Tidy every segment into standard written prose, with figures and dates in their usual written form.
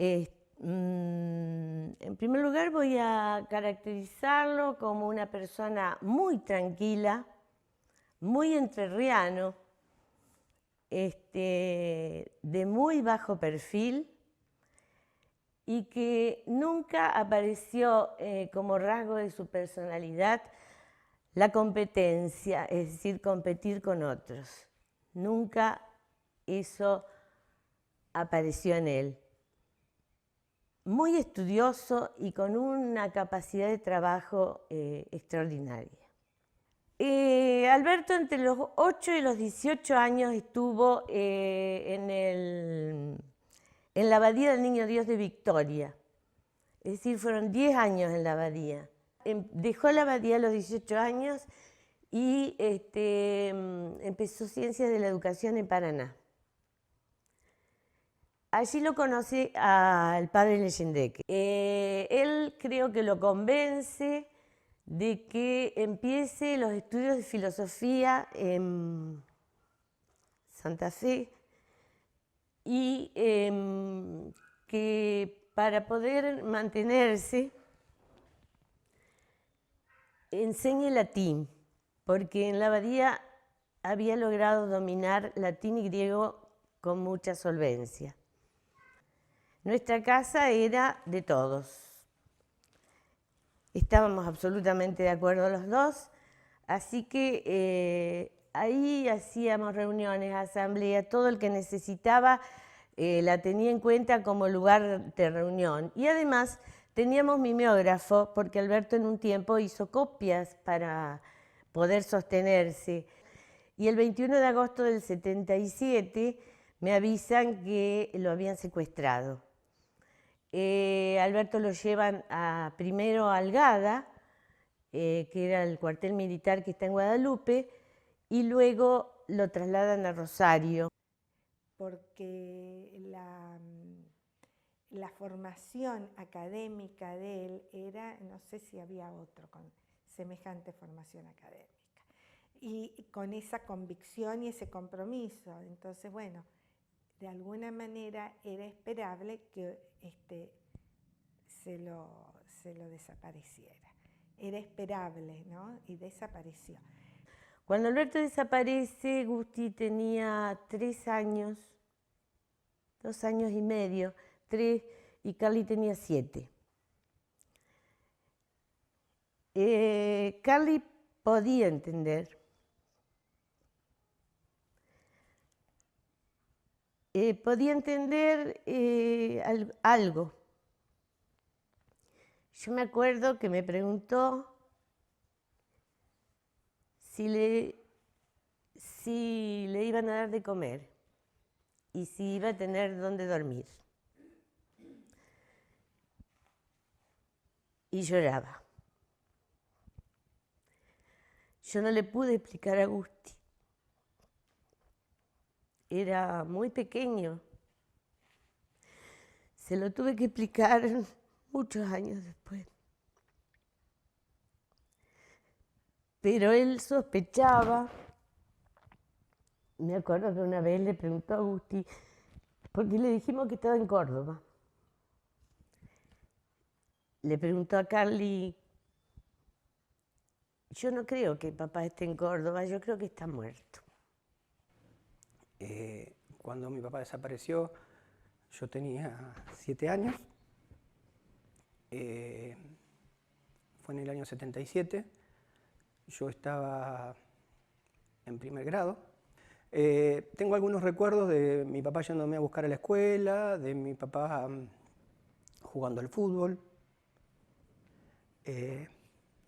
En primer lugar voy a caracterizarlo como una persona muy tranquila, muy entrerriano, de muy bajo perfil y que nunca apareció como rasgo de su personalidad la competencia, es decir, competir con otros. Nunca eso apareció en él. Muy estudioso y con una capacidad de trabajo extraordinaria. Alberto entre los 8 y los 18 años estuvo en la Abadía del Niño Dios de Victoria. Es decir, fueron 10 años en la abadía. Dejó la abadía a los 18 años y empezó Ciencias de la Educación en Paraná. Allí lo conoce al padre Leyendeque. Él creo que lo convence de que empiece los estudios de filosofía en Santa Fe y que para poder mantenerse enseñe latín, porque en la abadía había logrado dominar latín y griego con mucha solvencia. Nuestra casa era de todos. Estábamos absolutamente de acuerdo los dos, así que ahí hacíamos reuniones, asambleas, todo el que necesitaba la tenía en cuenta como lugar de reunión. Y además teníamos mimeógrafo, porque Alberto en un tiempo hizo copias para poder sostenerse. Y el 21 de agosto del 77 me avisan que lo habían secuestrado. Alberto lo llevan primero a Algada, que era el cuartel militar que está en Guadalupe, y luego lo trasladan a Rosario. Porque la formación académica de él era, no sé si había otro con semejante formación académica, y con esa convicción y ese compromiso. Entonces, bueno, de alguna manera era esperable que se lo desapareciera. Era esperable, ¿no? Y desapareció. Cuando Alberto desaparece, Gusti tenía 3 años, 2 años y medio, 3, y Carly tenía 7. Carly podía entender. Podía entender algo. Yo me acuerdo que me preguntó si le iban a dar de comer y si iba a tener dónde dormir. Y lloraba. Yo no le pude explicar a Gusti. Era muy pequeño. Se lo tuve que explicar muchos años después. Pero él sospechaba. Me acuerdo que una vez le preguntó a Gusti, porque le dijimos que estaba en Córdoba. Le preguntó a Carly, yo no creo que papá esté en Córdoba, yo creo que está muerto. Cuando mi papá desapareció, yo tenía 7 años. Fue en el año 77. Yo estaba en primer grado. Tengo algunos recuerdos de mi papá yéndome a buscar a la escuela, de mi papá jugando al fútbol.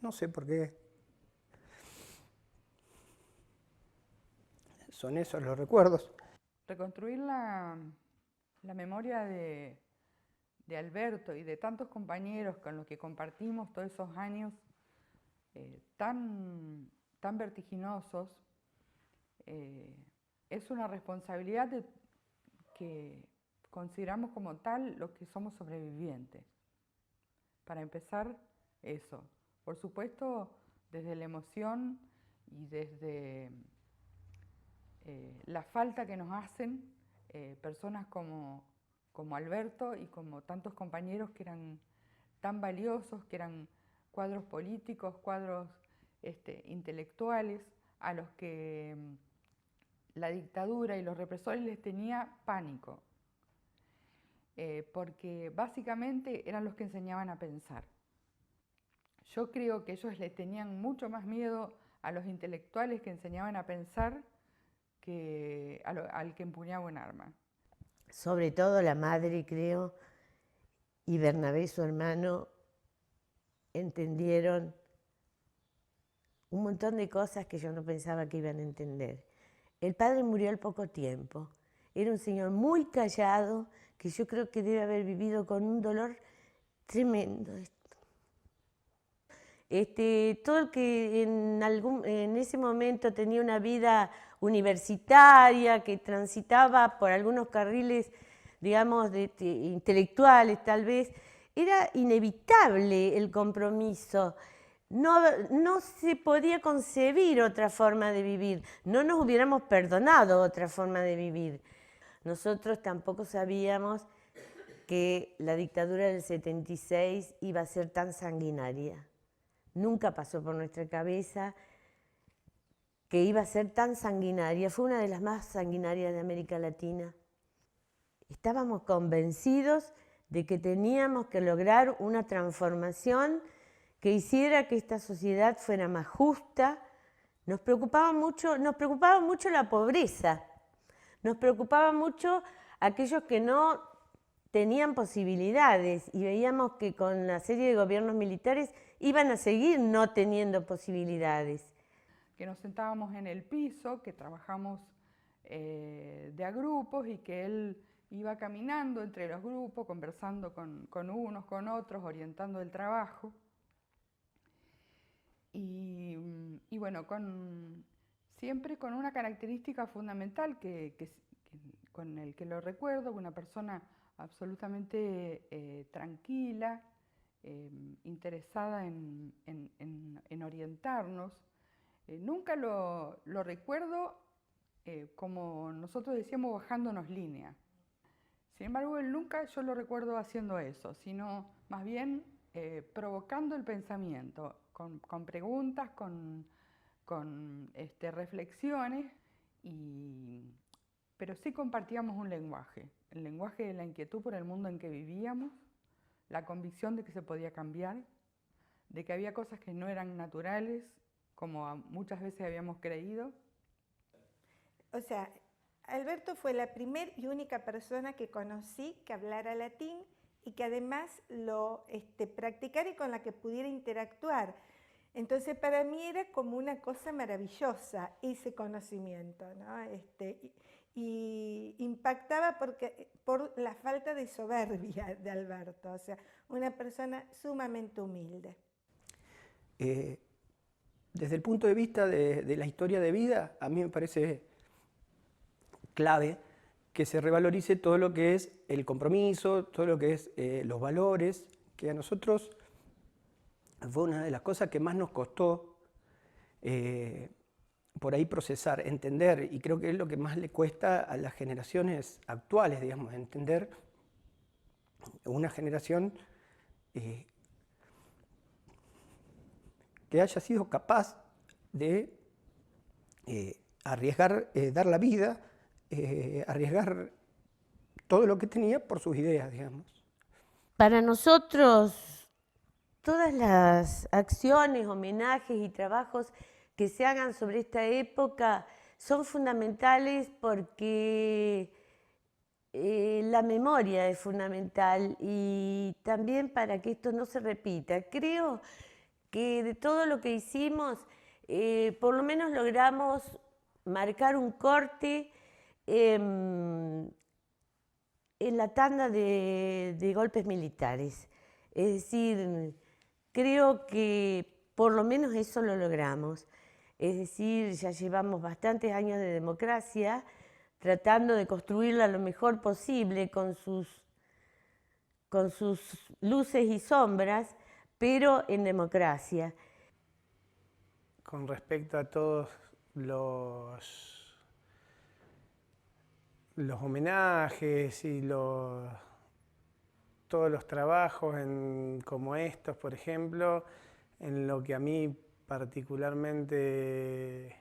No sé por qué. Son esos los recuerdos. Reconstruir la memoria de Alberto y de tantos compañeros con los que compartimos todos esos años tan vertiginosos, es una responsabilidad que consideramos como tal los que somos sobrevivientes. Para empezar, eso. Por supuesto, desde la emoción y desde la falta que nos hacen personas como como Alberto y como tantos compañeros que eran tan valiosos, que eran cuadros políticos, cuadros intelectuales, a los que la dictadura y los represores les tenía pánico, porque básicamente eran los que enseñaban a pensar. Yo creo que ellos le tenían mucho más miedo a los intelectuales que enseñaban a pensar que al que empuñaba un arma. Sobre todo la madre, creo, y Bernabé, su hermano, entendieron un montón de cosas que yo no pensaba que iban a entender. El padre murió al poco tiempo. Era un señor muy callado, que yo creo que debe haber vivido con un dolor tremendo. Todo el que en ese momento tenía una vida universitaria, que transitaba por algunos carriles, digamos, intelectuales tal vez, era inevitable el compromiso. No se podía concebir otra forma de vivir, no nos hubiéramos perdonado otra forma de vivir. Nosotros tampoco sabíamos que la dictadura del 76 iba a ser tan sanguinaria. Nunca pasó por nuestra cabeza que iba a ser tan sanguinaria. Fue una de las más sanguinarias de América Latina. Estábamos convencidos de que teníamos que lograr una transformación que hiciera que esta sociedad fuera más justa. Nos preocupaba mucho la pobreza, nos preocupaba mucho aquellos que no tenían posibilidades y veíamos que con la serie de gobiernos militares iban a seguir no teniendo posibilidades. Que nos sentábamos en el piso, que trabajamos de a grupos y que él iba caminando entre los grupos, conversando con unos, con otros, orientando el trabajo. Y bueno, siempre con una característica fundamental con el que lo recuerdo, una persona absolutamente tranquila, interesada en orientarnos. Nunca lo recuerdo como nosotros decíamos, bajándonos línea. Sin embargo, él nunca yo lo recuerdo haciendo eso, sino más bien provocando el pensamiento, con preguntas, con reflexiones, pero sí compartíamos un lenguaje, el lenguaje de la inquietud por el mundo en que vivíamos, la convicción de que se podía cambiar, de que había cosas que no eran naturales, como muchas veces habíamos creído. O sea, Alberto fue la primera y única persona que conocí que hablara latín y que además lo practicara y con la que pudiera interactuar. Entonces para mí era como una cosa maravillosa ese conocimiento, ¿no? Y impactaba por la falta de soberbia de Alberto, o sea, una persona sumamente humilde. Desde el punto de vista de la historia de vida, a mí me parece clave que se revalorice todo lo que es el compromiso, todo lo que es los valores, que a nosotros fue una de las cosas que más nos costó por ahí procesar, entender, y creo que es lo que más le cuesta a las generaciones actuales, digamos, entender una generación que haya sido capaz de arriesgar, dar la vida, arriesgar todo lo que tenía por sus ideas, digamos. Para nosotros, todas las acciones, homenajes y trabajos que se hagan sobre esta época son fundamentales porque la memoria es fundamental y también para que esto no se repita. Creo que de todo lo que hicimos, por lo menos logramos marcar un corte en la tanda de golpes militares. Es decir, creo que por lo menos eso lo logramos. Es decir, ya llevamos bastantes años de democracia, tratando de construirla lo mejor posible con sus luces y sombras, pero en democracia. Con respecto a todos los homenajes y todos los trabajos como estos, por ejemplo, en lo que a mí particularmente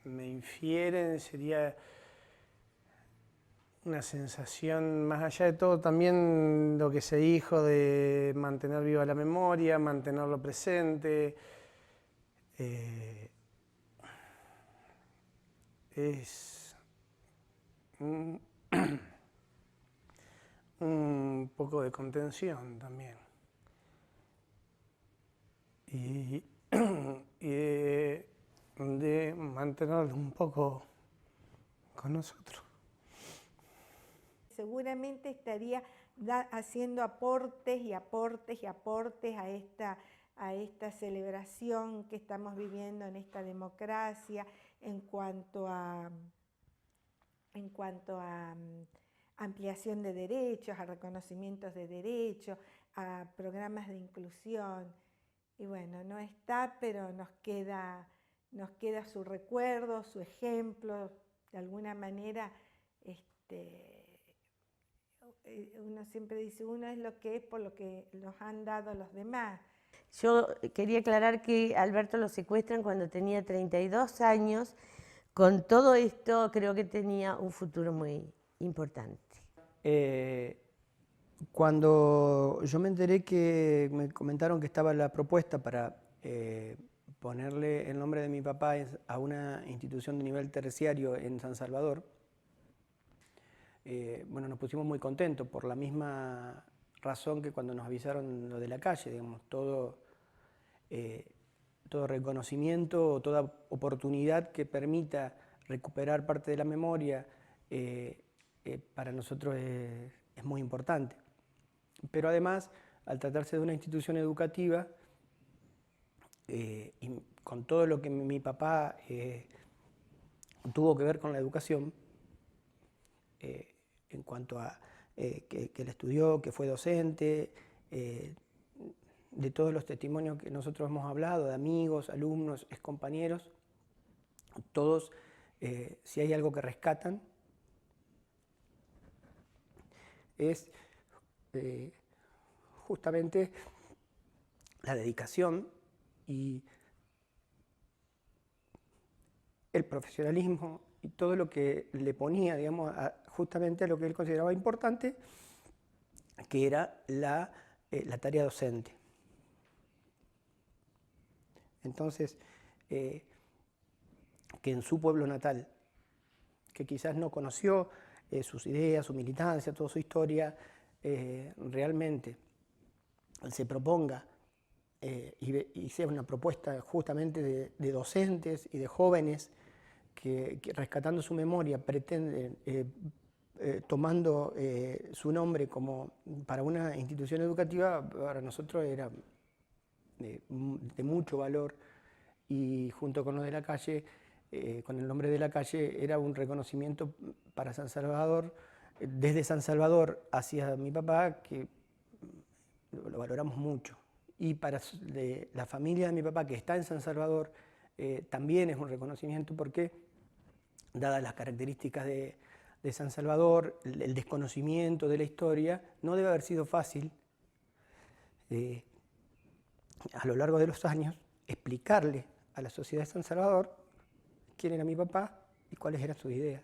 me infieren sería una sensación, más allá de todo, también lo que se dijo de mantener viva la memoria, mantenerlo presente. Es un poco de contención también. Y de mantenerlo un poco con nosotros. Seguramente estaría haciendo aportes y aportes y aportes a esta celebración que estamos viviendo en esta democracia en cuanto a ampliación de derechos, a reconocimientos de derechos, a programas de inclusión. Y bueno, no está, pero nos queda su recuerdo, su ejemplo. De alguna manera, uno siempre dice, uno es lo que es por lo que nos han dado los demás. Yo quería aclarar que Alberto lo secuestran cuando tenía 32 años. Con todo esto creo que tenía un futuro muy importante. Cuando yo me enteré que me comentaron que estaba la propuesta para ponerle el nombre de mi papá a una institución de nivel terciario en San Salvador, bueno, nos pusimos muy contentos por la misma razón que cuando nos avisaron lo de la calle, digamos, todo reconocimiento, toda oportunidad que permita recuperar parte de la memoria, para nosotros es muy importante. Pero además, al tratarse de una institución educativa, y con todo lo que mi papá tuvo que ver con la educación, en cuanto a que él estudió, que fue docente, de todos los testimonios que nosotros hemos hablado, de amigos, alumnos, excompañeros, todos, si hay algo que rescatan, es justamente la dedicación y el profesionalismo y todo lo que le ponía, digamos, justamente a lo que él consideraba importante, que era la tarea docente. Entonces, que en su pueblo natal, que quizás no conoció sus ideas, su militancia, toda su historia, realmente se proponga y sea una propuesta justamente de docentes y de jóvenes que rescatando su memoria pretenden, tomando su nombre como para una institución educativa, para nosotros era de mucho valor, y junto con lo de la calle, con el nombre de la calle, era un reconocimiento para San Salvador, desde San Salvador hacia mi papá, que lo valoramos mucho. Y para la familia de mi papá, que está en San Salvador, también es un reconocimiento porque, dadas las características de San Salvador, el desconocimiento de la historia, no debe haber sido fácil a lo largo de los años explicarle a la sociedad de San Salvador quién era mi papá y cuáles eran sus ideas.